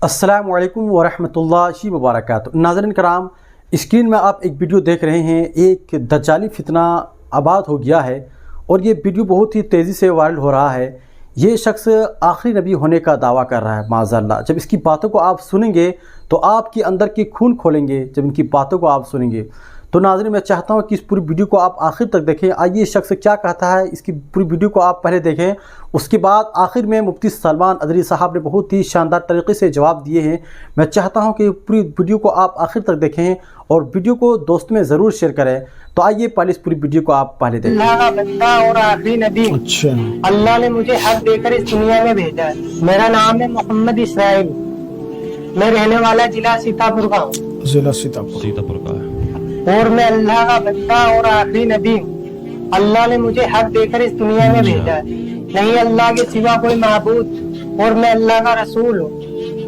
अस्सलामु अलैकुम वरहमतुल्लाहि वबरकातुहू। नाज़रीन कराम, स्क्रीन में आप एक वीडियो देख रहे हैं। एक दज्जाली फितना आबाद हो गया है और ये वीडियो बहुत ही तेज़ी से वायरल हो रहा है। ये शख्स आखिरी नबी होने का दावा कर रहा है माज़अल्लाह। जब इसकी बातों को आप सुनेंगे तो आपके अंदर की खून खोलेंगे। जब इनकी बातों को आप सुनेंगे तो नाज़रीन मैं चाहता हूँ कि इस पूरी वीडियो को आप आखिर तक देखें। आइए इस शख्स क्या कहता है, इसकी पूरी वीडियो को आप पहले देखें। उसके बाद आखिर में मुफ्ती सलमान अदरी साहब ने बहुत ही शानदार तरीके से जवाब दिए हैं। मैं चाहता हूँ कि पूरी वीडियो को आप आखिर तक देखें और वीडियो को दोस्तों में ज़रूर शेयर करें। तो आइए पहले इस पूरी वीडियो को आप पहले देखें। अल्लाह का बंदा और आखिरी नबी। अच्छा, अल्लाह ने मुझे हक देकर इस दुनिया में भेजा है। मेरा नाम है मोहम्मद इसराइल। मैं रहने वाला जिला सीतापुर का हूँ। जिला सीतापुर का है। और मैं अल्लाह का बंदा और आखिरी नबी हूँ। अल्लाह ने मुझे हक देकर इस दुनिया में भेजा है। नहीं अल्लाह के सिवा कोई माबूद और मैं अल्लाह का रसूल हूँ।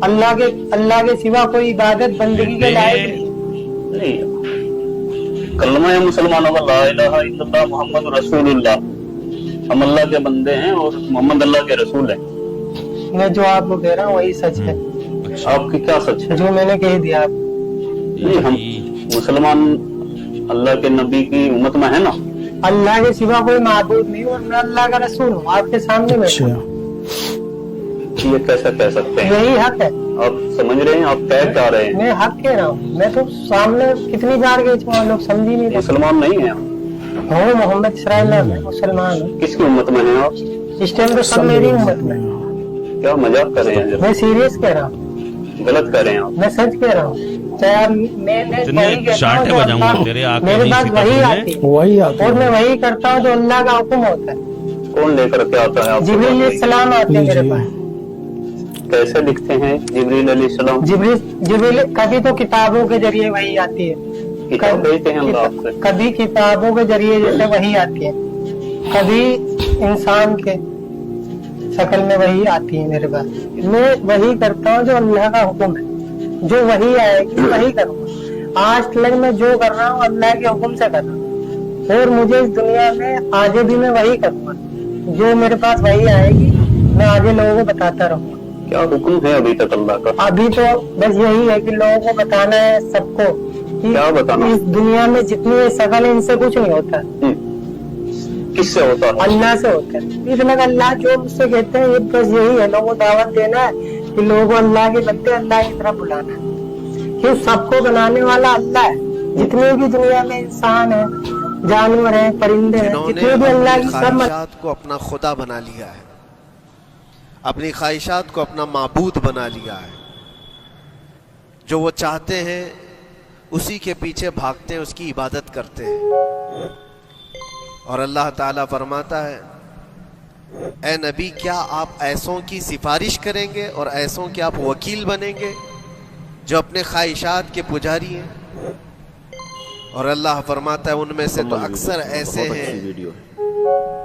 अल्लाह के सिवा कोई इबादत बंदगी के लायक नहीं। कलमा है मुसलमानों का ला इलाहा इल्लल्लाह मुहम्मद रसूलुल्लाह। हम अल्लाह के बंदे हैं और मोहम्मद अल्लाह के रसूल हैं। मैं जो आपको कह रहा हूँ वही सच है। आपकी क्या सच है? जो मैंने कह दिया आप। नहीं, हम मुसलमान अल्लाह के नबी की उम्मत में है ना। अल्लाह के सिवा कोई माबूद नहीं और मैं अल्लाह का रसूल हूँ। आपके सामने में ये कैसे कह सकते हैं? यही हक है। आप समझ रहे हैं? आप कह क्या रहे हैं? मैं हक कह रहा हूँ। मैं तो सामने कितनी बार गई थी, लोग समझ ही नहीं रहे। मुसलमान नहीं है हूँ मोहम्मद इसराइल नाम है, मुसलमान हूँ। किसकी उम्मत में है आप? इस टाइम तो सब मेरी उम्मत में। क्या मजाक कर रहे हैं? मैं सीरियस कह रहा हूँ, गलत कर रहे हैं आप। मैं सच कह रहा हूँ। चाहे आप मेरे पास वही आती है और मैं वही करता हूँ जो अल्लाह का हुक्म होता है। कौन लेकर के आता है आपको? जिब्रील सलाम आते हैं मेरे पास। कैसे लिखते हैं जिब्रील अलैहिस्सलाम? जिब्रील कभी तो किताबों के जरिए वही आती है। किताब भेजते हैं अल्लाह आपसे? कभी किताबों के जरिए जैसे वही आती है, कभी इंसान के शक्ल में वही आती है मेरे पास। मैं वही करता हूँ जो अल्लाह का हुक्म है। जो वही आएगी वही करूँगा। आज तक मैं जो कर रहा हूँ अल्लाह के हुक्म से कर रहा हूँ और मुझे इस दुनिया में आगे भी मैं वही करूँगा। जो मेरे पास वही आएगी मैं आगे लोगों को बताता रहूँगा। क्या हुक्म है अभी तक अल्लाह का? अभी तो बस यही है कि लोगों को बताना है सबको कि क्या बताना? इस दुनिया में जितनी शकल है इनसे कुछ नहीं होता। किससे होता है? अल्लाह से होता है। इसलिए अल्लाह जो मुझसे कहते हैं ये बस यही है, लोगों को दावत देना है कि लोगों को अल्लाह के बंदे अल्लाह की तरफ बुलाना है। कि सबको बनाने वाला अल्लाह है। जितने भी दुनिया में इंसान है, जानवर है, परिंदे हैं, जितने भी अल्लाह की सब ख्वाहिशात को अपना खुदा बना लिया है, अपनी ख्वाहिशात को अपना माबूद बना लिया है। जो वो चाहते हैं उसी के पीछे भागते हैं, उसकी इबादत करते हैं। और अल्लाह ताला फरमाता है, ए नबी क्या आप ऐसों की सिफारिश करेंगे और ऐसों के आप वकील बनेंगे जो अपने ख्वाहिशात के पुजारी हैं? और अल्लाह फरमाता है उनमें से तो अक्सर ऐसे हैं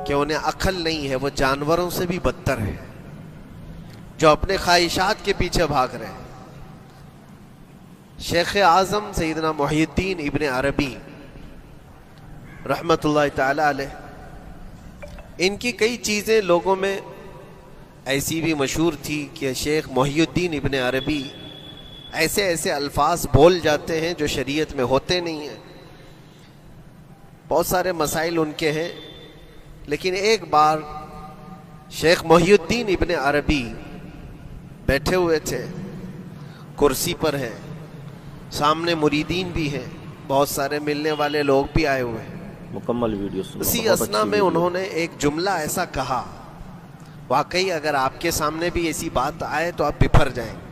कि उन्हें अक्ल नहीं है, वो जानवरों से भी बदतर है, जो अपने ख्वाहिशात के पीछे भाग रहे हैं। शेख आज़म सैयदना मुहियुद्दीन इब्न अरबी रहमतुल्लाह ताला अलैह, इनकी कई चीज़ें लोगों में ऐसी भी मशहूर थी कि शेख मुहियुद्दीन इब्न अरबी ऐसे ऐसे अल्फाज बोल जाते हैं जो शरीयत में होते नहीं हैं। बहुत सारे मसाइल उनके हैं, लेकिन एक बार शेख मुहियुद्दीन इब्न अरबी बैठे हुए थे, कुर्सी पर हैं, सामने मुरीदीन भी हैं, बहुत सारे मिलने वाले लोग भी आए हुए हैं। मुकम्मल वीडियो सुनो। उसी असना में उन्होंने एक जुमला ऐसा कहा, वाकई अगर आपके सामने भी ऐसी बात आए तो आप बिफर जाएंगे।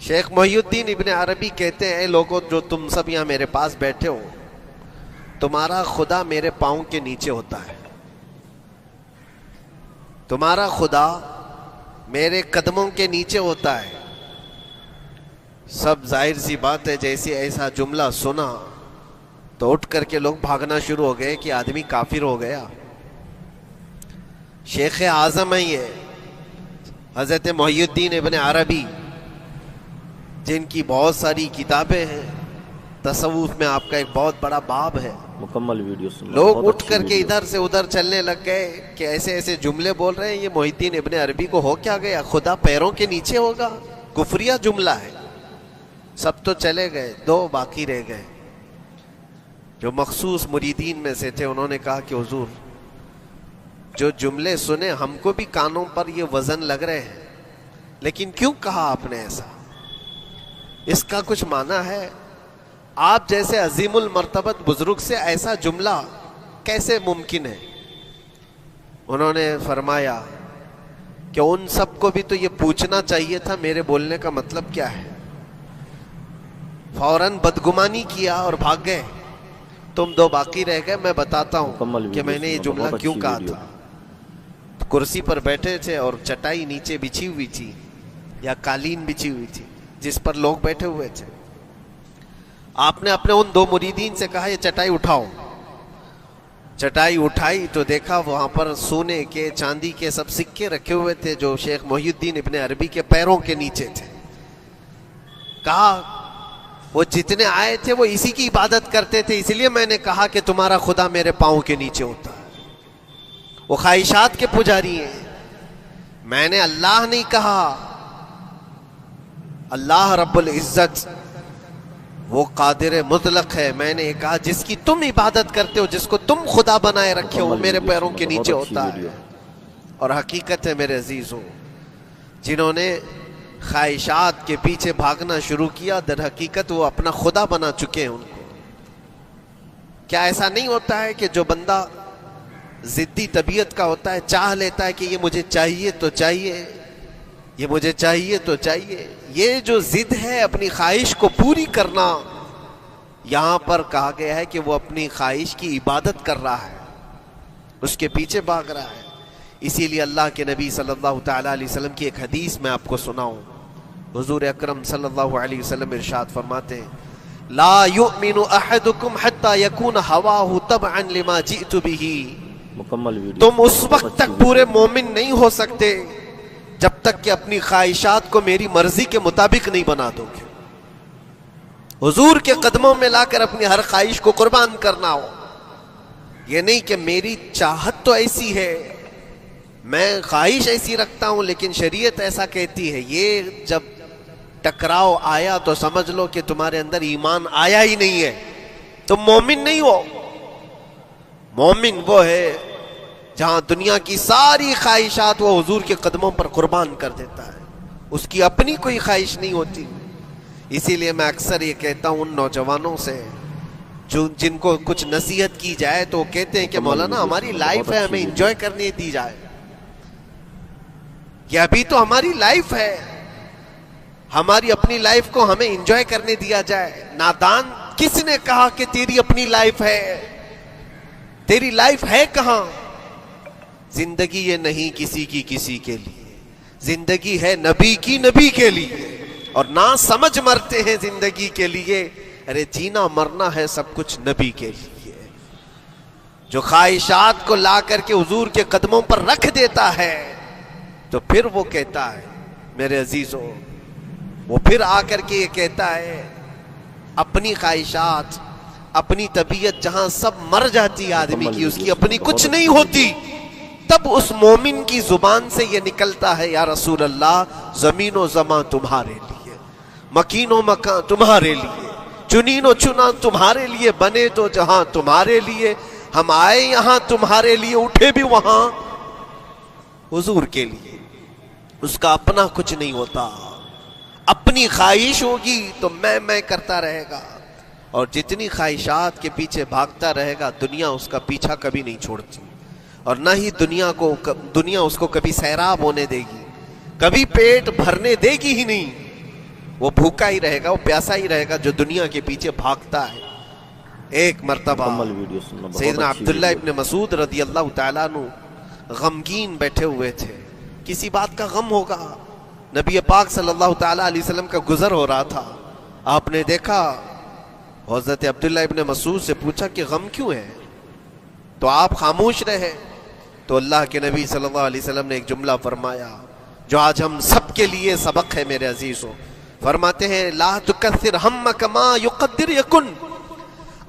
शेख मुहियुद्दीन इब्न अरबी कहते हैं, लोगों जो तुम सब यहाँ मेरे पास बैठे हो, तुम्हारा खुदा मेरे पाँव के नीचे होता है, तुम्हारा खुदा मेरे कदमों के नीचे होता है। सब जाहिर सी बात है, जैसे ऐसा जुमला सुना तो उठ करके लोग भागना शुरू हो गए कि आदमी काफिर हो गया। शेख आज़म है ये हज़रत मुहियुद्दीन इब्न अरबी, जिनकी बहुत सारी किताबें हैं। तसव्वुफ में आपका एक बहुत बड़ा बाब है। मुकम्मल वीडियो सुनो। लोग उठ करके इधर से उधर चलने लग गए कि ऐसे ऐसे जुमले बोल रहे हैं, ये मुहियुद्दीन इब्न अरबी को हो क्या गया? खुदा पैरों के नीचे होगा? कुफरिया जुमला है। सब तो चले गए, 2 बाकी रह गए। जो मखसूस मुरीदीन में से थे उन्होंने कहा कि हुजूर जो जुमले सुने हमको भी कानों पर ये वजन लग रहे हैं, लेकिन क्यों कहा आपने ऐसा? इसका कुछ माना है? आप जैसे अजीमुल मर्तबत बुजुर्ग से ऐसा जुमला कैसे मुमकिन है? उन्होंने फरमाया कि उन सबको भी तो ये पूछना चाहिए था मेरे बोलने का मतलब क्या है। फौरन बदगुमानी किया और भाग गए। तुम 2 बाकी रह गए। मैं बताता हूँ कि मैंने ये जुमला क्यों कहा था। तो कुर्सी पर बैठे थे और चटाई नीचे बिछी हुई थी या कालीन बिछी हुई थी जिस पर लोग बैठे हुए थे। आपने अपने उन 2 मुरीदीन से कहा ये चटाई उठाओ। चटाई उठाई तो देखा वहां पर सोने के चांदी के सब सिक्के रखे हुए थे जो शेख मोहिउद्दीन इब्ने अरबी के पैरों के नीचे थे। कहा वो जितने आए थे वो इसी की इबादत करते थे, इसलिए मैंने कहा कि तुम्हारा खुदा मेरे पांव के नीचे होता है। वो ख्वाहिशात के पुजारी हैं। मैंने अल्लाह नहीं कहा, अल्लाह रब्बुल इज्जत वो कादिर मुतलक है। मैंने कहा जिसकी तुम इबादत करते हो, जिसको तुम खुदा बनाए रखे हो, मेरे पैरों के नीचे होता है। और हकीकत है मेरे अजीजों, जिन्होंने ख्वाहिशात के पीछे भागना शुरू किया दर हकीकत वो अपना खुदा बना चुके हैं उनको। क्या ऐसा नहीं होता है कि जो बंदा जिद्दी तबीयत का होता है, चाह लेता है कि ये मुझे चाहिए तो चाहिए, ये मुझे चाहिए तो चाहिए। ये जो जिद है अपनी ख्वाहिश को पूरी करना, यहां पर कहा गया है कि वो अपनी ख्वाहिश की इबादत कर रहा है, उसके पीछे भाग रहा है। इसीलिए अल्लाह के नबी सल्लल्लाहु तआला अलैहि वसल्लम की एक हदीस मैं आपको सुनाऊं। हुजूर अकरम सल्लल्लाहु अलैहि वसल्लम इरशाद फरमाते हैं, ला युमिनु अहदुकुम हत्ता यकून हवाहु तबअन लिमा जिअतु बिही। मुकम्मल वीडियो। तुम उस वक्त तक पूरे मोमिन नहीं हो सकते जब तक कि अपनी ख्वाहिशात को मेरी मर्जी के मुताबिक नहीं बना दोगे। हुजूर के कदमों में लाकर अपनी हर ख्वाहिश को कुर्बान करना हो। ये नहीं कि मेरी चाहत तो ऐसी है, मैं ख्वाहिश ऐसी रखता हूं, लेकिन शरीयत ऐसा कहती है। ये जब टकराव आया तो समझ लो कि तुम्हारे अंदर ईमान आया ही नहीं है, तुम मोमिन नहीं हो। मोमिन वो है जहां दुनिया की सारी ख्वाहिशात वो हुजूर के कदमों पर कुर्बान कर देता है, उसकी अपनी कोई ख्वाहिश नहीं होती। इसीलिए मैं अक्सर ये कहता हूं उन नौजवानों से जो जिनको कुछ नसीहत की जाए तो वो कहते हैं कि मौलाना हमारी लाइफ है, हमें एंजॉय करने दी जाए। ये अभी तो हमारी लाइफ है, हमारी अपनी लाइफ को हमें एंजॉय करने दिया जाए। नादान, किसने कहा कि तेरी अपनी लाइफ है? तेरी लाइफ है कहां? जिंदगी ये नहीं किसी की किसी के लिए, जिंदगी है नबी की नबी के लिए। और ना समझ मरते हैं जिंदगी के लिए, अरे जीना मरना है सब कुछ नबी के लिए। जो ख्वाहिशात को ला करके हुजूर के कदमों पर रख देता है तो फिर वो कहता है मेरे अजीजों, वो फिर आकर के ये कहता है अपनी ख्वाहिशात, अपनी तबीयत जहां सब मर जाती है आदमी की, उसकी अपनी कुछ नहीं होती, तब उस मोमिन की जुबान से ये निकलता है या रसूल अल्लाह, जमीनो जमा तुम्हारे लिए, मकीनो मकान तुम्हारे लिए, चुनीनो चुना तुम्हारे लिए, बने तो जहां तुम्हारे लिए, हम आए यहां तुम्हारे लिए, उठे भी वहां हुजूर के लिए। उसका अपना कुछ नहीं होता। अपनी ख्वाहिश होगी तो मैं करता रहेगा, और जितनी ख्वाहिशात के पीछे भागता रहेगा दुनिया उसका पीछा कभी नहीं छोड़ती, और ना ही दुनिया उसको कभी सैराब होने देगी, कभी पेट भरने देगी ही नहीं। वो भूखा ही रहेगा, वो प्यासा ही रहेगा जो दुनिया के पीछे भागता है। एक मर्तबा सैयदना अब्दुल्ला इब्न मसूद रज़ी अल्लाह तआला अन्हु गमगीन बैठे हुए थे, किसी बात का गम होगा। नबी पाक सल्लल्लाहु तआला अलैहि वसल्लम का गुजर हो रहा था, आपने देखा, हज़रत अब्दुल्ला इब्न मसूद से पूछा कि गम क्यों है, तो आप खामोश रहे। तो अल्लाह के नबी सल्लल्लाहु अलैहि वसल्लम ने एक जुमला फरमाया जो आज हम सब के लिए सबक है मेरे अजीजों। फरमाते हैं ला तुकस्सिर हम्मक मा युक़द्दिर यकुन,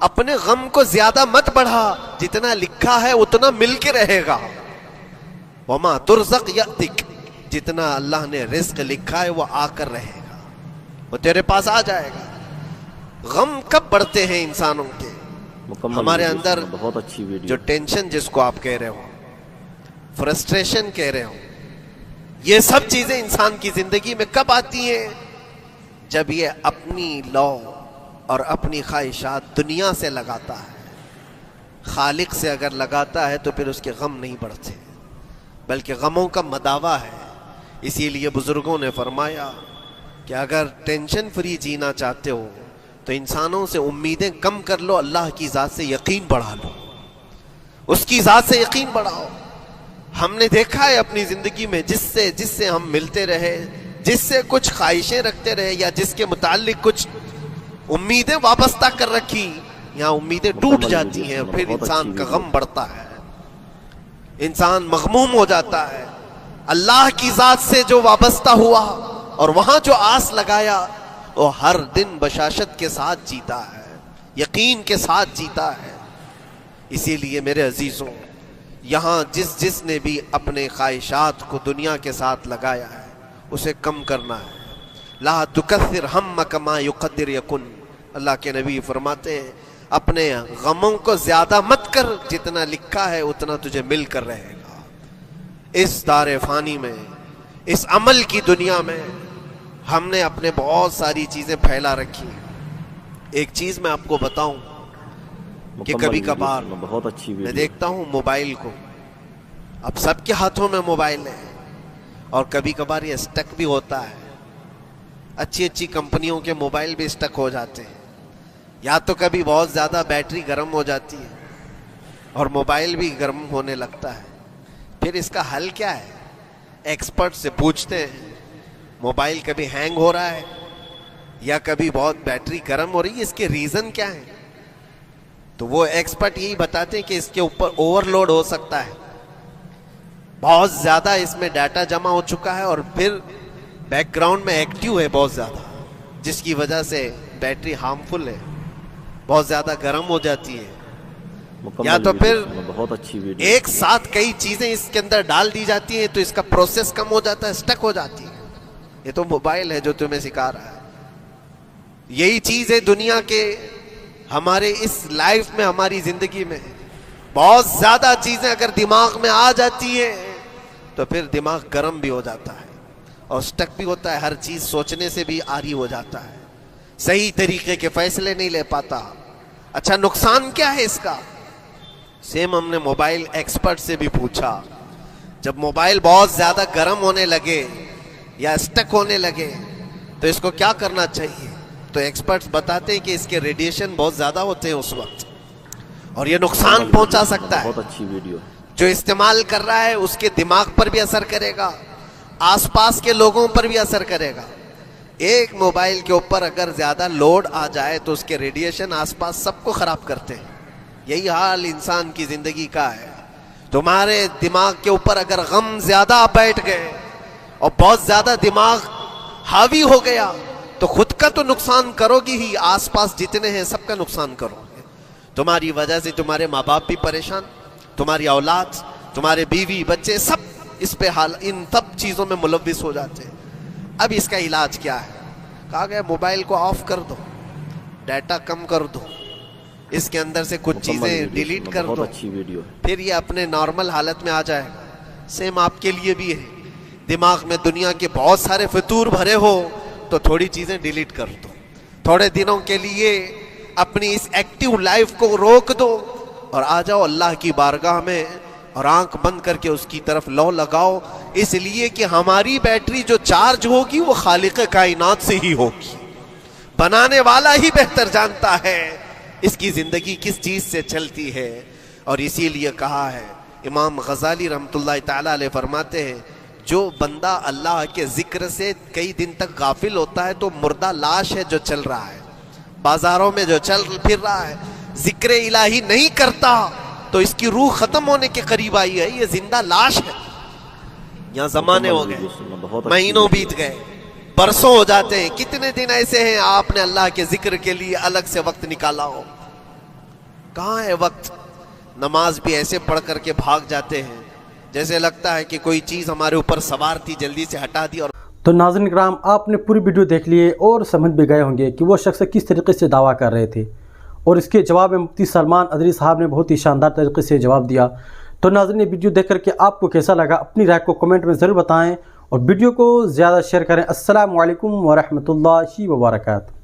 अपने गम को ज्यादा मत बढ़ा, जितना लिखा है उतना मिल के रहेगा। वमा तुरज़क़ यअतिक, जितना अल्लाह ने रिस्क लिखा है वो आकर रहेगा, वो तेरे पास आ जाएगा। गम कब बढ़ते हैं इंसानों के? हमारे अंदर बहुत अच्छी वीडियो, जो टेंशन जिसको आप कह रहे हो, फ्रस्ट्रेशन कह रहे हो, ये सब चीजें इंसान की जिंदगी में कब आती हैं? जब ये अपनी लौ और अपनी ख्वाहिशात दुनिया से लगाता है। खालिक से अगर लगाता है तो फिर उसके गम नहीं बढ़ते, बल्कि गमों का मदावा है। इसीलिए बुजुर्गों ने फरमाया कि अगर टेंशन फ्री जीना चाहते हो तो इंसानों से उम्मीदें कम कर लो, अल्लाह की ज़ात से यकीन बढ़ा लो, उसकी ज़ात से यकीन बढ़ाओ। हमने देखा है अपनी ज़िंदगी में जिससे हम मिलते रहे, जिससे कुछ ख्वाहिशें रखते रहे या जिसके मुताल्लिक कुछ उम्मीदें वाबस्ता कर रखी, यहाँ उम्मीदें टूट जाती हैं, फिर इंसान का गम बढ़ता है, इंसान मगमूम हो जाता है। अल्लाह की ज़ात से जो वाबस्ता हुआ और वहाँ जो आस लगाया, वो हर दिन बशाशत के साथ जीता है, यकीन के साथ जीता है। इसीलिए मेरे अजीजों, यहाँ जिसने भी अपने ख्वाहिशात को दुनिया के साथ लगाया है उसे कम करना है। ला तुकस्सिर हम्मक मा युक़द्दिर यकुन, अल्लाह के नबी फरमाते हैं अपने गमों को ज्यादा मत कर, जितना लिखा है उतना तुझे मिल कर रहेगा। इस दारे फानी में, इस अमल की दुनिया में हमने अपने बहुत सारी चीजें फैला रखी। एक चीज मैं आपको बताऊं कि कभी कभार बहुत अच्छी मैं देखता हूं मोबाइल को, अब सबके हाथों में मोबाइल है, और कभी कभार ये स्टक भी होता है। अच्छी अच्छी कंपनियों के मोबाइल भी स्टक हो जाते हैं, या तो कभी बहुत ज़्यादा बैटरी गर्म हो जाती है और मोबाइल भी गर्म होने लगता है। फिर इसका हल क्या है? एक्सपर्ट से पूछते हैं, मोबाइल कभी हैंग हो रहा है या कभी बहुत बैटरी गर्म हो रही है, इसके रीज़न क्या है? तो वो एक्सपर्ट यही बताते हैं कि इसके ऊपर ओवरलोड हो सकता है, बहुत ज़्यादा इसमें डाटा जमा हो चुका है और फिर बैकग्राउंड में एक्टिव है बहुत ज़्यादा, जिसकी वजह से बैटरी हार्मफुल है, बहुत ज़्यादा गर्म हो जाती है। या तो फिर बहुत अच्छी वीडियो, एक साथ कई चीज़ें इसके अंदर डाल दी जाती हैं तो इसका प्रोसेस कम हो जाता है, स्टक हो जाती है। ये तो मोबाइल है जो तुम्हें सिखा रहा है। यही चीज़ है दुनिया के, हमारे इस लाइफ में, हमारी ज़िंदगी में बहुत ज़्यादा चीज़ें अगर दिमाग में आ जाती है तो फिर दिमाग गर्म भी हो जाता है और स्टक भी होता है, हर चीज़ सोचने से भी आरी हो जाता है, सही तरीके के फैसले नहीं ले पाता। अच्छा, नुकसान क्या है इसका? सेम हमने मोबाइल एक्सपर्ट से भी पूछा, जब मोबाइल बहुत ज़्यादा गर्म होने लगे या स्टक होने लगे तो इसको क्या करना चाहिए? तो एक्सपर्ट्स बताते हैं कि इसके रेडिएशन बहुत ज़्यादा होते हैं उस वक्त, और ये नुकसान पहुंचा सकता है। बहुत अच्छी वीडियो, जो इस्तेमाल कर रहा है उसके दिमाग पर भी असर करेगा, आसपास के लोगों पर भी असर करेगा। एक मोबाइल के ऊपर अगर ज़्यादा लोड आ जाए तो उसके रेडिएशन आसपास सबको ख़राब करते हैं। यही हाल इंसान की ज़िंदगी का है। तुम्हारे दिमाग के ऊपर अगर गम ज़्यादा बैठ गए और बहुत ज़्यादा दिमाग हावी हो गया तो खुद का तो नुकसान करोगी ही, आसपास जितने हैं सबका नुकसान करोगे। तुम्हारी वजह से तुम्हारे माँ बाप भी परेशान, तुम्हारी औलाद, तुम्हारे बीवी बच्चे सब इस पे हाल, इन सब चीज़ों में मुलव्विस हो जाते हैं। अब इसका इलाज क्या है? कहा गया मोबाइल को ऑफ कर दो, डाटा कम कर दो, इसके अंदर से कुछ चीज़ें डिलीट कर दो, अच्छी वीडियो, फिर ये अपने नॉर्मल हालत में आ जाएगा। सेम आपके लिए भी है, दिमाग में दुनिया के बहुत सारे फितूर भरे हो तो थोड़ी चीज़ें डिलीट कर दो, थोड़े दिनों के लिए अपनी इस एक्टिव लाइफ को रोक दो और आ जाओ अल्लाह की बारगाह में और आंख बंद करके उसकी तरफ लौ लगाओ। इसलिए कि हमारी बैटरी जो चार्ज होगी वो खालिक कायनात से ही होगी, बनाने वाला ही बेहतर जानता है इसकी ज़िंदगी किस चीज़ से चलती है। और इसीलिए कहा है, इमाम गज़ाली रहमतुल्लाह ताला अलैह फरमाते हैं, जो बंदा अल्लाह के ज़िक्र से कई दिन तक गाफिल होता है तो मुर्दा लाश है जो चल रहा है, बाजारों में जो चल फिर रहा है, ज़िक्र इलाही नहीं करता तो इसकी रूह ख़त्म होने के करीब आई है, ये जिंदा लाश है। यहाँ ज़माने हो गए, महीनों बीत गए, बरसों हो जाते हैं, कितने दिन ऐसे हैं आपने अल्लाह के ज़िक्र के लिए अलग से वक्त निकाला हो? कहाँ है वक्त? नमाज भी ऐसे पढ़ करके भाग जाते हैं, जैसे लगता है कि कोई चीज़ हमारे ऊपर सवार थी, जल्दी से हटा दी। और तो नाज़रीन करام, आपने पूरी वीडियो देख लिए और समझ भी गए होंगे कि वो शख्स किस तरीके से दावा कर रहे थे, और इसके जवाब में मुफ्ती सलमान अदरी साहब ने बहुत ही शानदार तरीके से जवाब दिया। तो नाज़रीन, ये वीडियो देख करके आपको कैसा लगा, अपनी राय को कमेंट में ज़रूर बताएं और वीडियो को ज़्यादा शेयर करें। अस्सलामु अलैकुम व रहमतुल्लाहि व बरकातहू।